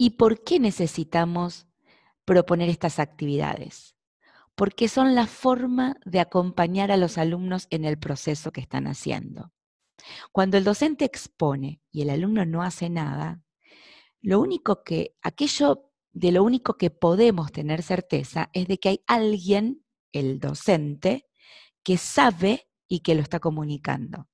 ¿Y por qué necesitamos proponer estas actividades? Porque son la forma de acompañar a los alumnos en el proceso que están haciendo. Cuando el docente expone y el alumno no hace nada, aquello de lo único que podemos tener certeza es de que hay alguien, el docente, que sabe y que lo está comunicando.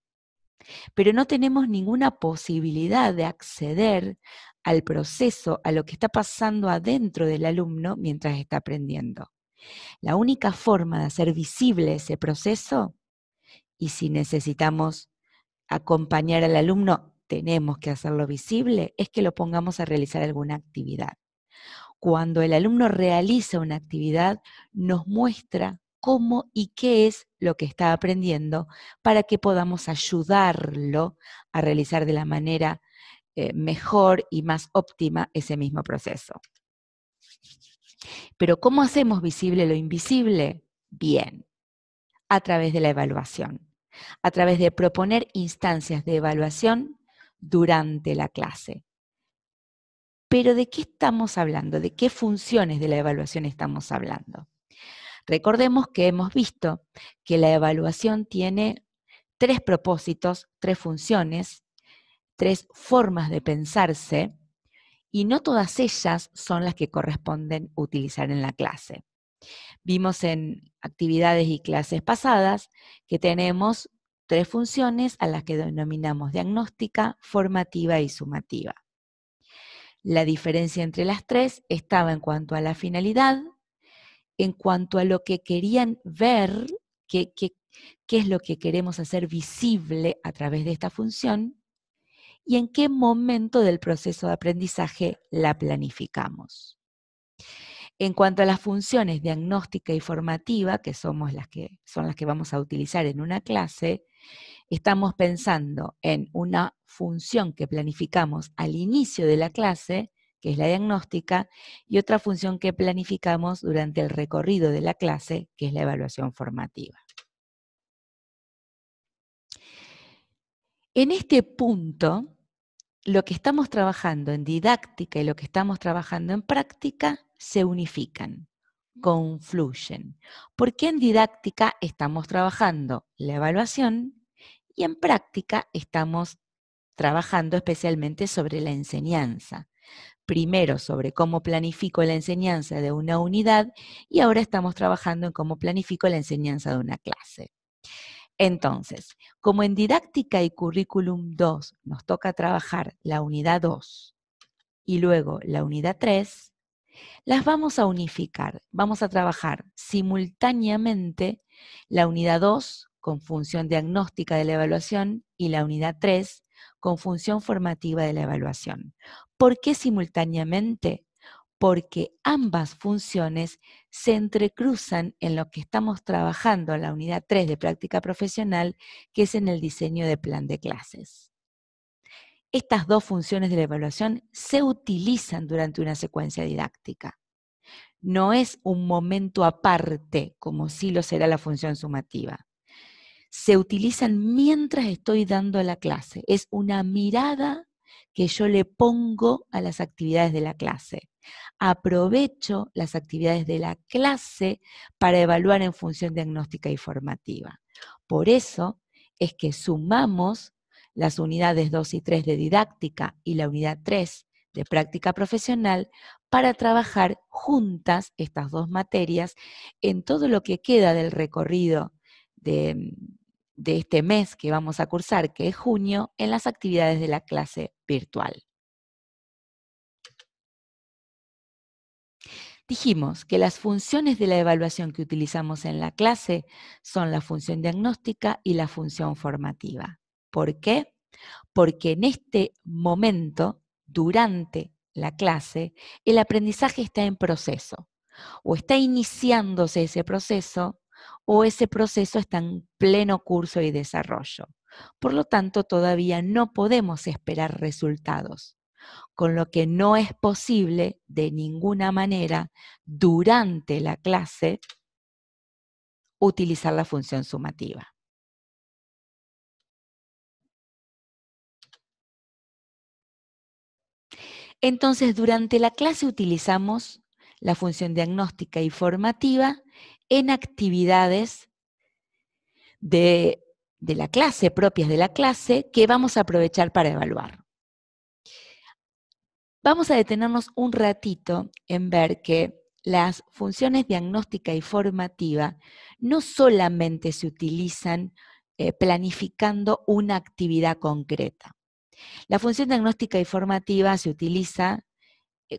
Pero no tenemos ninguna posibilidad de acceder al proceso, a lo que está pasando adentro del alumno mientras está aprendiendo. La única forma de hacer visible ese proceso, y si necesitamos acompañar al alumno, tenemos que hacerlo visible, es que lo pongamos a realizar alguna actividad. Cuando el alumno realiza una actividad, nos muestra cómo y qué es lo que está aprendiendo para que podamos ayudarlo a realizar de la manera mejor y más óptima ese mismo proceso. Pero ¿cómo hacemos visible lo invisible? Bien, a través de la evaluación, a través de proponer instancias de evaluación durante la clase. Pero ¿de qué estamos hablando? ¿De qué funciones de la evaluación estamos hablando? Recordemos que hemos visto que la evaluación tiene 3 propósitos, 3 funciones, 3 formas de pensarse, y no todas ellas son las que corresponden utilizar en la clase. Vimos en actividades y clases pasadas que tenemos 3 funciones a las que denominamos diagnóstica, formativa y sumativa. La diferencia entre las 3 estaba en cuanto a la finalidad, en cuanto a lo que querían ver, qué es lo que queremos hacer visible a través de esta función, y en qué momento del proceso de aprendizaje la planificamos. En cuanto a las funciones diagnóstica y formativa, que son las que vamos a utilizar en una clase, estamos pensando en una función que planificamos al inicio de la clase, que es la diagnóstica, y otra función que planificamos durante el recorrido de la clase, que es la evaluación formativa. En este punto, lo que estamos trabajando en didáctica y lo que estamos trabajando en práctica se unifican, confluyen. Porque en didáctica estamos trabajando la evaluación y en práctica estamos trabajando especialmente sobre la enseñanza. Primero sobre cómo planifico la enseñanza de una unidad y ahora estamos trabajando en cómo planifico la enseñanza de una clase. Entonces, como en didáctica y currículum 2 nos toca trabajar la unidad 2 y luego la unidad 3, las vamos a unificar. Vamos a trabajar simultáneamente la unidad 2 con función diagnóstica de la evaluación y la unidad 3 con función formativa de la evaluación. ¿Por qué simultáneamente? Porque ambas funciones se entrecruzan en lo que estamos trabajando en la unidad 3 de práctica profesional, que es en el diseño de plan de clases. Estas 2 funciones de la evaluación se utilizan durante una secuencia didáctica. No es un momento aparte, como sí lo será la función sumativa. Se utilizan mientras estoy dando la clase. Es una mirada que yo le pongo a las actividades de la clase. Aprovecho las actividades de la clase para evaluar en función diagnóstica y formativa. Por eso es que sumamos las unidades 2 y 3 de didáctica y la unidad 3 de práctica profesional para trabajar juntas estas 2 materias en todo lo que queda del recorrido de este mes que vamos a cursar, que es junio, en las actividades de la clase virtual. Dijimos que las funciones de la evaluación que utilizamos en la clase son la función diagnóstica y la función formativa. ¿Por qué? Porque en este momento, durante la clase, el aprendizaje está en proceso, o está iniciándose ese proceso, o ese proceso está en pleno curso y desarrollo. Por lo tanto, todavía no podemos esperar resultados, con lo que no es posible de ninguna manera durante la clase utilizar la función sumativa. Entonces, durante la clase utilizamos la función diagnóstica y formativa en actividades de la clase, propias de la clase, que vamos a aprovechar para evaluar. Vamos a detenernos un ratito en ver que las funciones diagnóstica y formativa no solamente se utilizan planificando una actividad concreta. La función diagnóstica y formativa se utiliza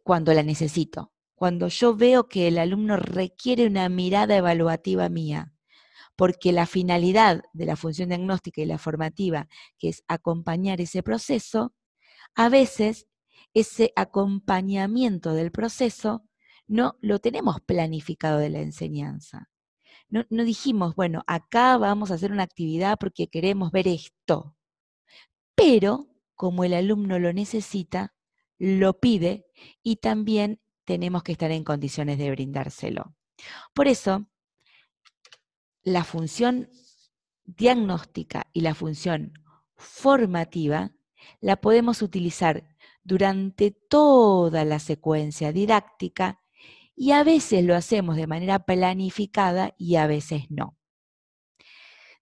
cuando la necesito, cuando yo veo que el alumno requiere una mirada evaluativa mía, porque la finalidad de la función diagnóstica y la formativa, que es acompañar ese proceso, a veces ese acompañamiento del proceso no lo tenemos planificado de la enseñanza. No dijimos, bueno, acá vamos a hacer una actividad porque queremos ver esto, pero como el alumno lo necesita, lo pide y también tenemos que estar en condiciones de brindárselo. Por eso, la función diagnóstica y la función formativa la podemos utilizar durante toda la secuencia didáctica y a veces lo hacemos de manera planificada y a veces no.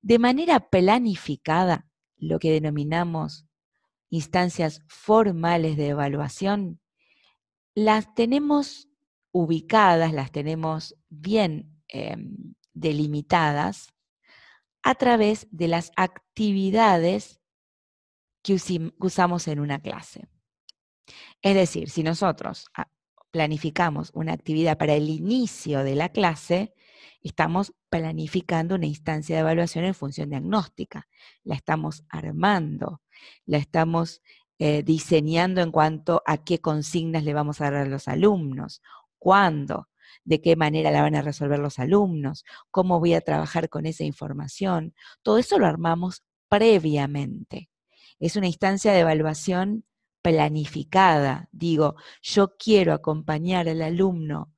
De manera planificada, lo que denominamos instancias formales de evaluación, las tenemos ubicadas, las tenemos bien delimitadas a través de las actividades que usamos en una clase. Es decir, si nosotros planificamos una actividad para el inicio de la clase, estamos planificando una instancia de evaluación en función diagnóstica. La estamos armando, la estamos diseñando en cuanto a qué consignas le vamos a dar a los alumnos, cuándo, de qué manera la van a resolver los alumnos, cómo voy a trabajar con esa información. Todo eso lo armamos previamente. Es una instancia de evaluación planificada. Digo, yo quiero acompañar al alumno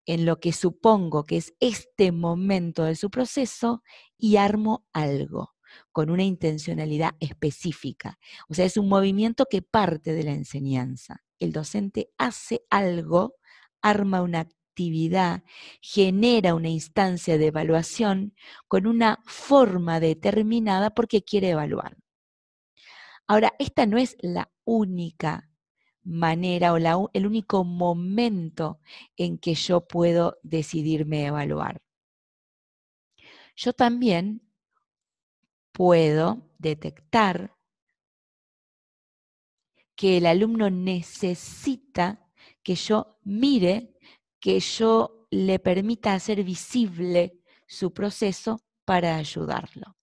en lo que supongo que es este momento de su proceso y armo algo con una intencionalidad específica. O sea, es un movimiento que parte de la enseñanza. El docente hace algo, arma una actividad, genera una instancia de evaluación con una forma determinada porque quiere evaluar. Ahora, esta no es la única manera o el único momento en que yo puedo decidirme evaluar. Yo también puedo detectar que el alumno necesita que yo mire, que yo le permita hacer visible su proceso para ayudarlo.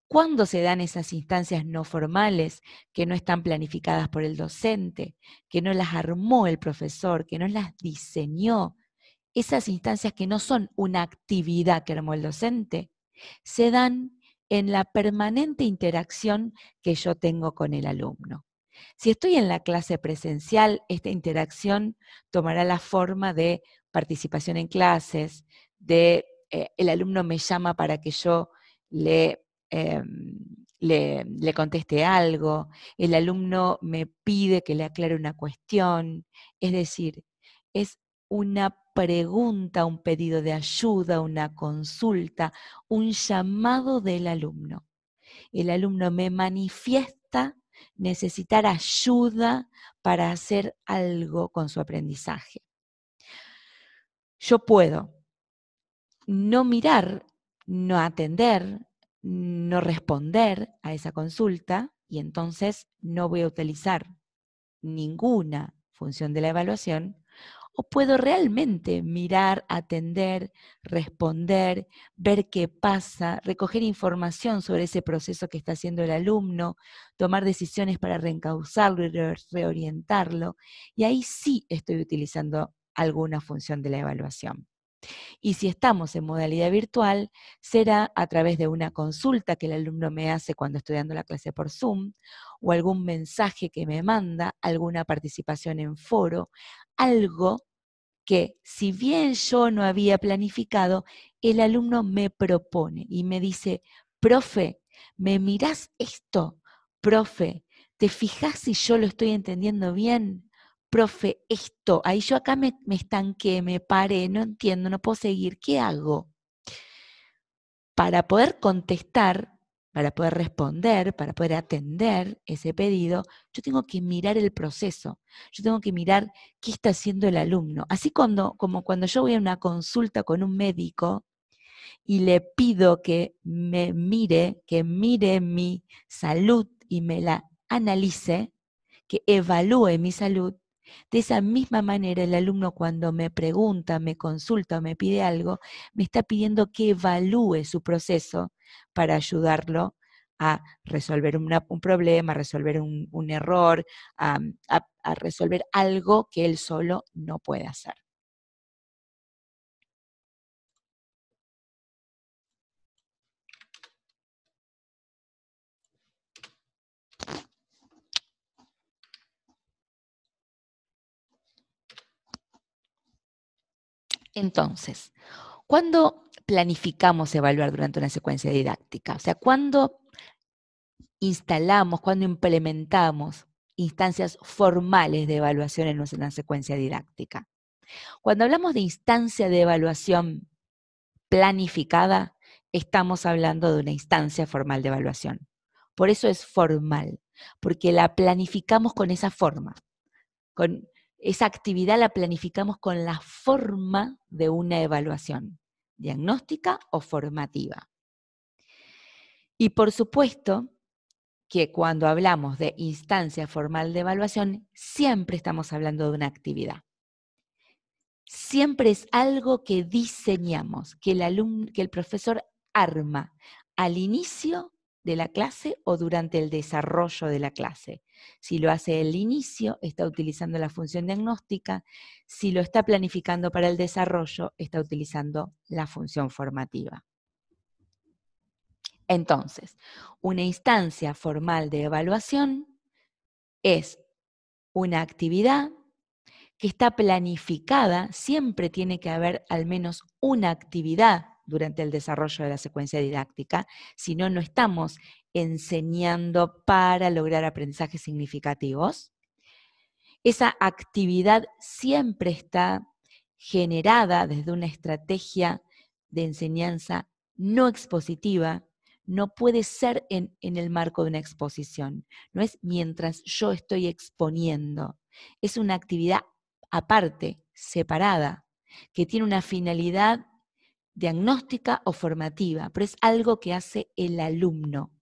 ¿Cuándo se dan esas instancias no formales que no están planificadas por el docente, que no las armó el profesor, que no las diseñó? Esas instancias que no son una actividad que armó el docente, se dan en la permanente interacción que yo tengo con el alumno. Si estoy en la clase presencial, esta interacción tomará la forma de participación en clases, de el alumno me llama para que yo le conteste algo, el alumno me pide que le aclare una cuestión, es decir, es una pregunta, un pedido de ayuda, una consulta, un llamado del alumno. El alumno me manifiesta necesitar ayuda para hacer algo con su aprendizaje. Yo puedo no mirar, no atender, no responder a esa consulta y entonces no voy a utilizar ninguna función de la evaluación, o puedo realmente mirar, atender, responder, ver qué pasa, recoger información sobre ese proceso que está haciendo el alumno, tomar decisiones para reencauzarlo y reorientarlo, y ahí sí estoy utilizando alguna función de la evaluación. Y si estamos en modalidad virtual, será a través de una consulta que el alumno me hace cuando estoy dando la clase por Zoom, o algún mensaje que me manda, alguna participación en foro, algo que si bien yo no había planificado, el alumno me propone y me dice, profe, ¿me mirás esto? Profe, ¿Te fijas si yo lo estoy entendiendo bien? Profe, esto, ahí yo acá me estanqué, me paré, no entiendo, no puedo seguir, ¿qué hago? Para poder contestar, para poder responder, para poder atender ese pedido, yo tengo que mirar el proceso, yo tengo que mirar qué está haciendo el alumno. Así como cuando yo voy a una consulta con un médico y le pido que mire mi salud y me la analice, que evalúe mi salud. De esa misma manera, el alumno cuando me pregunta, me consulta o me pide algo, me está pidiendo que evalúe su proceso para ayudarlo a resolver un problema, a resolver un error, a resolver algo que él solo no puede hacer. Entonces, ¿cuándo planificamos evaluar durante una secuencia didáctica? O sea, ¿cuándo instalamos, cuándo implementamos instancias formales de evaluación en una secuencia didáctica? Cuando hablamos de instancia de evaluación planificada, estamos hablando de una instancia formal de evaluación. Por eso es formal, porque la planificamos con esa forma, con esa actividad la planificamos con la forma de una evaluación, diagnóstica o formativa. Y por supuesto que cuando hablamos de instancia formal de evaluación, siempre estamos hablando de una actividad. Siempre es algo que diseñamos, que el profesor arma al inicio de la clase o durante el desarrollo de la clase. Si lo hace al inicio, está utilizando la función diagnóstica. Si lo está planificando para el desarrollo, está utilizando la función formativa. Entonces, una instancia formal de evaluación es una actividad que está planificada, siempre tiene que haber al menos una actividad durante el desarrollo de la secuencia didáctica, si no, no estamos enseñando para lograr aprendizajes significativos. Esa actividad siempre está generada desde una estrategia de enseñanza no expositiva, no puede ser en el marco de una exposición, no es mientras yo estoy exponiendo, es una actividad aparte, separada, que tiene una finalidad diagnóstica o formativa, pero es algo que hace el alumno.